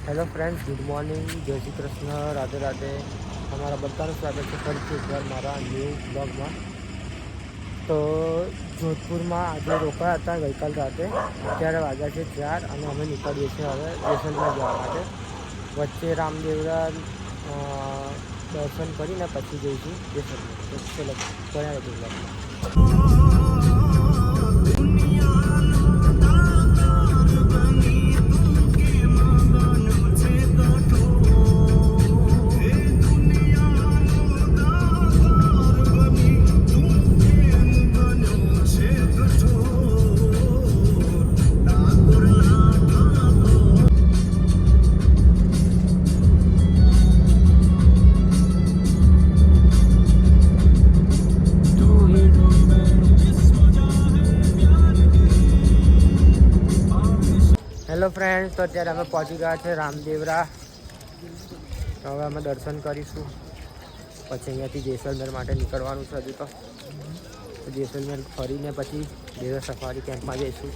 Hello friends, good morning, જય શ્રી કૃષ્ણ, રાધે રાધે. તમારા બધાનું સ્વાગત છે ફરીથી એકવાર મારા ન્યૂ બ્લોગમાં. તો જોધપુરમાં આજે રોકાયા હતા ગઈકાલ રાતે. અત્યારે વાગ્યા છે 4 અને અમે નીકળીએ છીએ હવે જેસલમેર જવા માટે. વચ્ચે રામદેવરા દર્શન કરીને પછી જઈશું જેસલમેર. તો ચલો ગયા બ્લોગમાં. હેલો ફ્રેન્ડ્સ, તો અત્યારે અમે પહોંચી ગયા છે રામદેવરા. હવે અમે દર્શન કરીશું, પછી અહીંયાથી જેસલમેર માટે નીકળવાનું છે. હજુ તો જેસલમેર ફરીને પછી ડેઝર્ટ સફારી કેમ્પમાં જઈશું.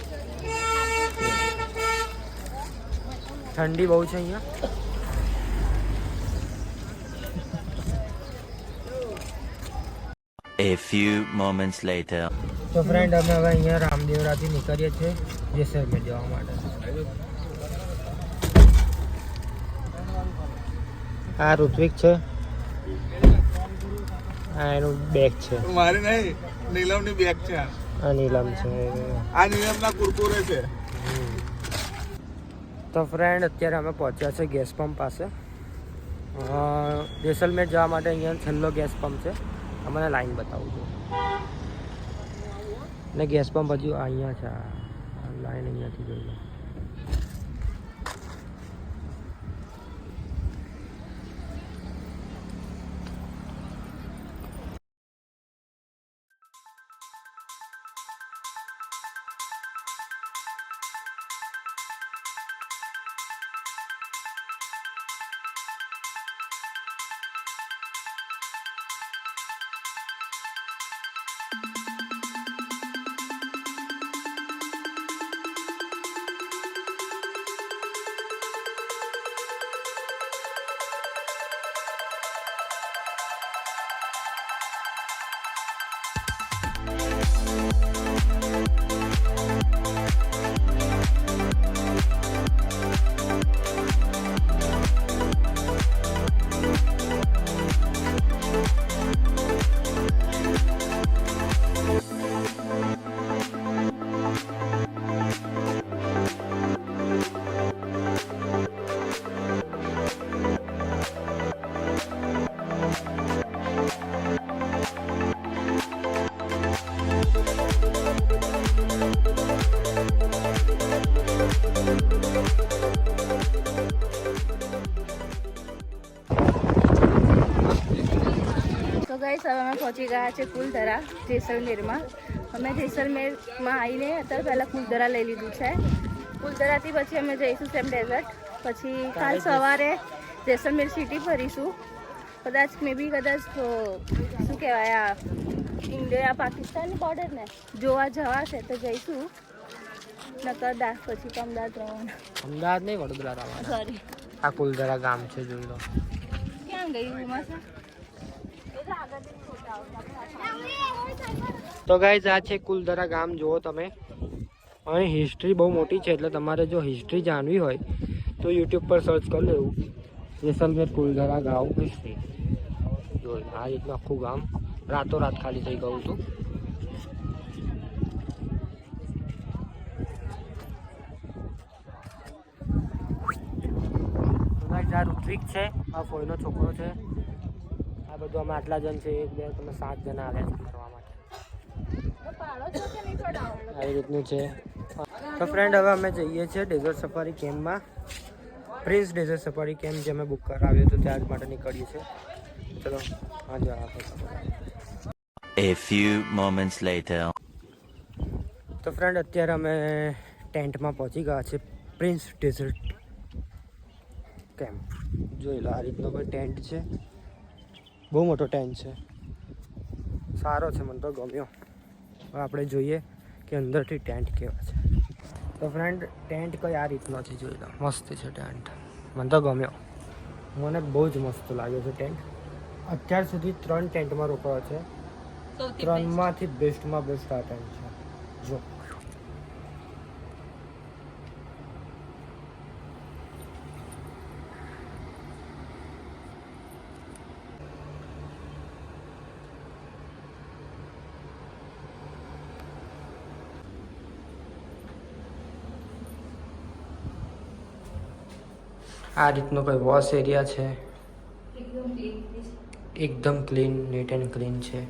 ઠંડી બહુ છે અહીંયા. A few moments later. તો ફ્રેન્ડ, અમે હવે અહીંયા રામદેવરાથી નીકળીએ છીએ જેસલમેર જવા માટે. આ ઋત્વિક છે, આ એનું બેગ છે. મારી નહીં, નીલમની બેગ છે. આ નીલમ છે, આ નીલમના કુરકુરે છે. તો ફ્રેન્ડ, અત્યારે અમે પહોંચ્યા છે ગેસ પંપ પાસે. જેસલમેર જવા માટે અહીંયા છેલ્લો ગેસ પંપ છે. મને લાઈન બતાવું છું. ને ગેસ પંપ હજુ અહીંયા છે. લાઈન અહીંયાથી જોઈ લો. તો ગાઈસ, હવે અમે પહોંચી ગયા છે ફૂલધરા જેસલમેરમાં. અમે જેસલમેરમાં આવીને અત્યારે પહેલાં ફૂલધરા લઈ લીધું છે. ફૂલધરાથી પછી અમે જઈશું સેમ ડેઝર્ટ. પછી કાલ સવારે જેસલમેર સિટી ફરીશું. કદાચ શું કહેવાય, આ ઇન્ડિયા પાકિસ્તાનની બોર્ડર ને જોવા જવાશે તો જઈશું. નકર પછી તો અમદાવાદ રહેવાનું. અમદાવાદ નહીં, વડોદરા રહેવાનું. સોરી, આ કુલધરા ગામ છે, જોઈ લો. ક્યાં ગઈ ઉમા? તો ગાઈઝ, આ છે કુલધરા ગામ. જુઓ તમે, અહીં હિસ્ટ્રી બહુ મોટી છે. એટલે તમારે જો હિસ્ટ્રી જાણવી હોય તો યુટ્યુબ પર સર્ચ કરી લેવું, જેસલમેર કુલધરા ગામ હિસ્ટ્રી. જો આ રીતનું આખું ગામ રાતોરાત ખાલી થઈ ગયું હતું. આ ઋત્વિક છે, આ ફોઈનો છોકરો છે. આ બધું અમે આટલા જણ છે, 1 2 તમે 7 જણા આવ્યા છે ફરવા માટે. આવી રીતનું છે. તો ફ્રેન્ડ, હવે અમે જઈએ છીએ ડેઝર્ટ સફારી કેમ્પમાં. પ્રિન્સ ડેઝર્ટ સફારી કેમ્પ જે અમે બુક કરાવ્યો હતો ત્યાં માટે નીકળીએ છીએ. ચલો હા જો. A few moments later. તો ફ્રેન્ડ, અત્યારે અમે ટેન્ટમાં પહોંચી ગયા છે પ્રિન્સ ડેઝર્ટ કેમ્પ. જોઈ લો, આ રીતનો કોઈ ટેન્ટ છે. બહુ મોટો ટેન્ટ છે, સારો છે, મને તો ગમ્યો. હવે આપણે જોઈએ કે અંદરથી ટેન્ટ કેવા છે. તો ફ્રેન્ડ, ટેન્ટ કઈ આ રીતનો છે, જોઈ લો. મસ્ત છે ટેન્ટ. મને તો ગમ્યો, મને બહુ જ મસ્ત લાગ્યો છે ટેન્ટ. અત્યાર સુધી 3 ટેન્ટમાં રોકાયો છે, 3માંથી બેસ્ટમાં બેસ્ટ આ ટેન્ટ છે. જો આ રીતનો કોઈ વોશ એરિયા છે, એકદમ ક્લીન, નીટ એન્ડ ક્લીન છે.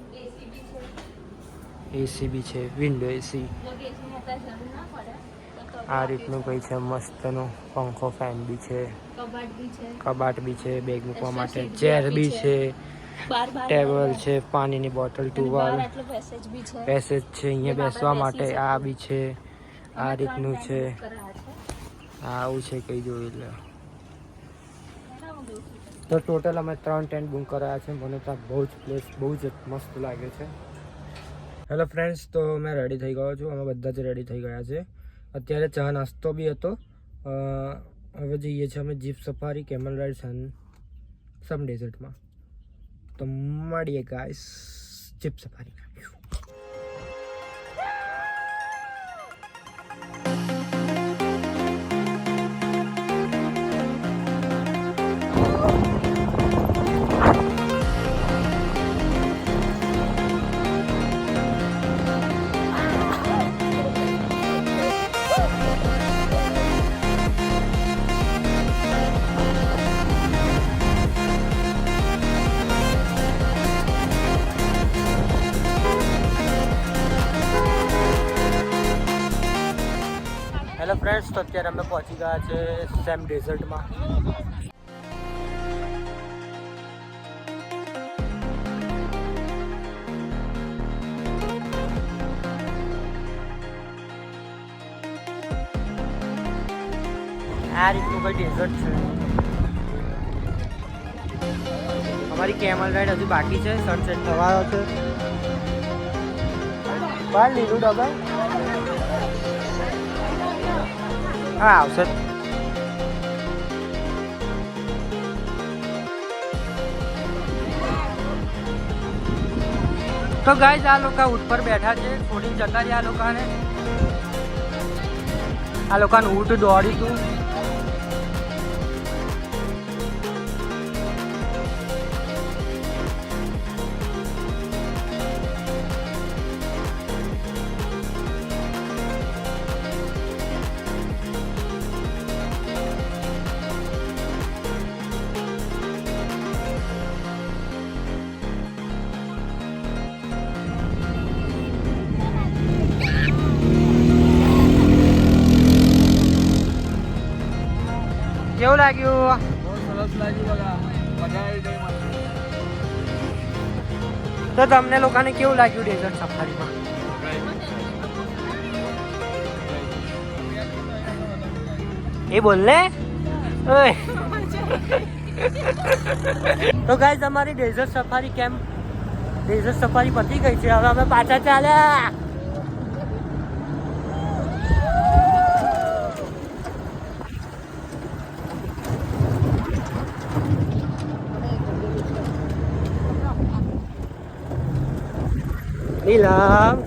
એસી બી છે, વિન્ડો એસી. આ રીતનું કંઈ છે મસ્તનું, પંખો ફેન બી છે, કબાટ બી છે, બેગ મૂકવા માટે ચેર બી છે, ટેબલ છે, પાણીની બોટલ, ટુવાલ, પેસેજ છે અહીંયા બેસવા માટે. આ બી છે, આ રીતનું છે. આવું છે કંઈ જોઈ લે. તો ટોટલ અમે 3 ટેન્ટ બુક કરાયા છે. મને તો બહુ જ પ્લેસ બહુ જ મસ્ત લાગે છે. હેલો ફ્રેન્ડ્સ, તો મેં રેડી થઈ ગયો છું. અમે બધા જ રેડી થઈ ગયા છે. અત્યારે ચા નાસ્તો બી હતો. હવે જઈએ છીએ અમે jeep safari, camel rides and some ડેઝર્ટમાં. તો મળીએ ગાઈસ જીપ સફારીમાં. હેલો ફ્રેન્ડ્સ, તો અત્યારે અમે પહોંચી ગયા છે સેમ ડેઝર્ટમાં. આ રીતનું કોઈ ડેઝર્ટ છે. અમારી કેમલ રાઈડ હજુ બાકી છે. સનસેટ થવાનો છે. બહાર લીલું ડબલ હા આવશે. તો ગાઈસ આ લોકો ઊંટ પર બેઠા છે. થોડી જતા રહ્યા આ લોકોને. આ લોકોને ઊંટ દોડીશું. કેવું લાગ્યું? બહુ સરસ લાગ્યું બઘા, મજા આવી ગઈ મને. તો તમને લોકોને કેવું લાગ્યું ડેઝર્ટ સફારીમાં? એ બોલ ને. તો ગાઈઝ અમારી ડેઝર્ટ સફારી પતી ગઈ છે. હવે અમે પાછા ચાલ્યા. નીલમ